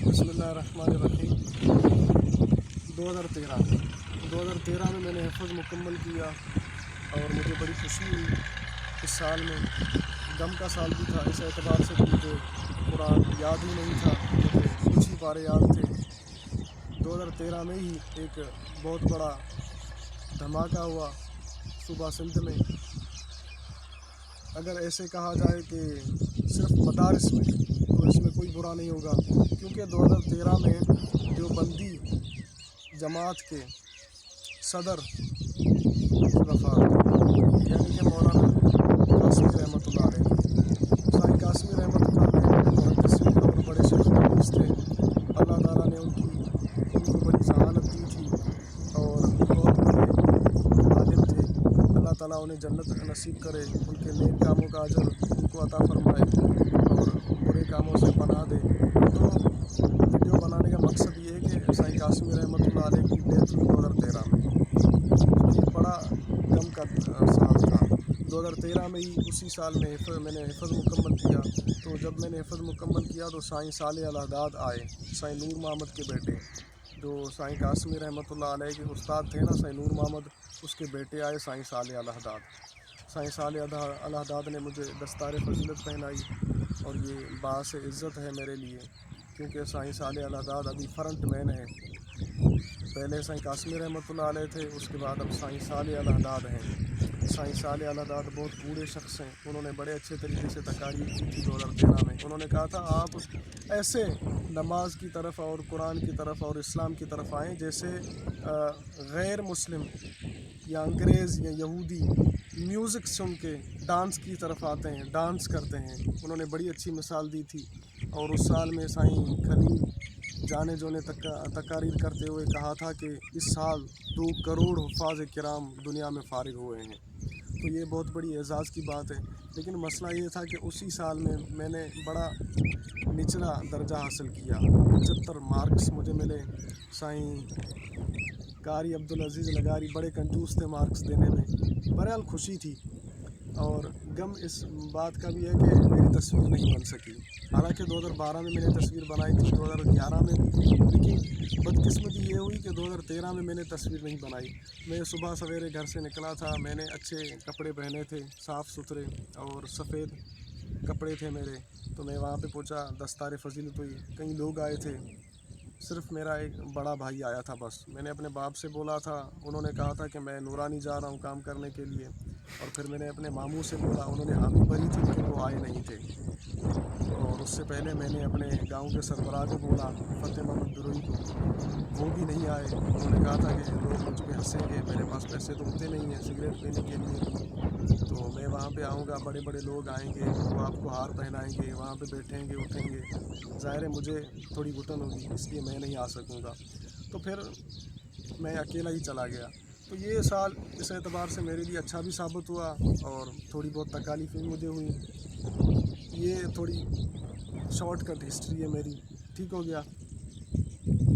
बिस्मिल्लाहिर्रहमानिर्रहीम। 2013 में मैंने हिफ़्ज़ मुकम्मल किया और मुझे बड़ी खुशी हुई। इस साल में गम का साल भी था इस एतबार से कि मुझे कुरान याद ही नहीं था, मुझे कुछ ही पारे याद थे। 2013 में ही एक बहुत बड़ा धमाका हुआ सूबा सिंध में। अगर ऐसे कहा जाए कि सिर्फ मदारिस में, तो इसमें कोई बुरा नहीं होगा, क्योंकि 2013 में जो बंदी जमात के सदर वफ़ात, यानी कि मौलाना कासिमी रहमतुल्लाह अलैह, साईं कासिमी रहमतुल्लाह अलैह मुहद्दिसीन और बड़े शेख हदीस थे। अल्लाह ताला ने उनको बड़ी ज़मानत दी थी और बहुत बड़े आलिम थे। अल्लाह ताला उन्हें जन्नत नसीब करे, उनके नेक कामों का अजर उनको अता फरमाए और बुरे कामों से पनाह दे। तो वीडियो बनाने का मकसद ये है कि साईं कासिमी रहमतुल्लाह अलैह की डेथ हुई 2013 में। तो ये बड़ा गम का साल था। 2013 में ही उसी साल में मैंने हिफ़्ज़ मुकम्मल किया। तो जब मैंने हिफ़्ज़ मुकम्मल किया तो साईं साले अल-हदाद आए, साईं नूर मोहम्मद के बेटे, जो साईं कासिमी रहमतुल्लाह अलैह के उस्ताद थे ना, साईं नूर मोहम्मद, उसके बेटे आए साईं साले अल-हदाद। साईं साले अल-हदाद ने मुझे दस्तार फ़ज़ीलत पहनाई और ये बाअस इज़्ज़त है मेरे लिए, क्योंकि साईं साले अल-हदाद अभी फ्रंट मैन है। पहले साईं कासिमी रहमतुल्लाह अलैह थे, उसके बाद अब साईं साले अल-हदाद हैं। साईं साले अल-हदाद बहुत बूढ़े शख्स हैं। उन्होंने बड़े अच्छे तरीके से तकारीर की थी 2013 में। उन्होंने कहा था, आप ऐसे नमाज की तरफ और कुरान की तरफ और इस्लाम की तरफ आएँ जैसे गैर मुस्लिम या अंग्रेज़ या यहूदी म्यूज़िक सुन के डांस की तरफ आते हैं, डांस करते हैं। उन्होंने बड़ी अच्छी मिसाल दी थी। और उस साल में साईं खलील जाने जोने तकारीर करते हुए कहा था कि इस साल 2 करोड़ हुफ़ाज़ किराम दुनिया में फ़ारिग हुए हैं। तो ये बहुत बड़ी एज़ाज़ की बात है। लेकिन मसला ये था कि उसी साल में मैंने बड़ा निचला दर्जा हासिल किया। 75 मार्क्स मुझे मिले। साईं कारी अब्दुल अज़ीज़ लगारी बड़े कंजूस थे मार्क्स देने में। बहरहाल खुशी थी। और गम इस बात का भी है कि मेरी तस्वीर नहीं बन सकी। हालांकि 2012 में मैंने तस्वीर बनाई थी, 2011 में भी, लेकिन बदकिस्मती ये हुई कि 2013 में मैंने तस्वीर नहीं बनाई। मैं सुबह सवेरे घर से निकला था, मैंने अच्छे कपड़े पहने थे, साफ़ सुथरे और सफ़ेद कपड़े थे मेरे। तो मैं वहाँ पे पहुँचा, दस्तार फ़ज़ीलत हुई, कई लोग आए थे, सिर्फ मेरा एक बड़ा भाई आया था बस। मैंने अपने बाप से बोला था, उन्होंने कहा था कि मैं नूरानी जा रहा हूँ काम करने के लिए। और फिर मैंने अपने मामू से बोला, उन्होंने हामी भरी थी लेकिन वो आए नहीं थे। और उससे पहले मैंने अपने गांव के सरबराह को बोला, फ़तेह मोहम्मद दुरोई को, वो भी नहीं आए। उन्होंने कहा था कि लोग मुझ पर हंसेंगे, मेरे पास पैसे तो होते नहीं हैं सिगरेट पीने के लिए, तो मैं वहाँ पे आऊँगा, बड़े बड़े लोग आएंगे, वो आपको हार पहनाएंगे, वहाँ पे बैठेंगे उठेंगे, ज़ाहिर है मुझे थोड़ी घुटन होगी, इसलिए मैं नहीं आ सकूँगा। तो फिर मैं अकेला ही चला गया। तो ये साल इस एतबार से मेरे लिए अच्छा भी साबित हुआ और थोड़ी बहुत तकालीफ़ भी मुझे हुई। ये थोड़ी शॉर्टकट हिस्ट्री है मेरी। ठीक हो गया।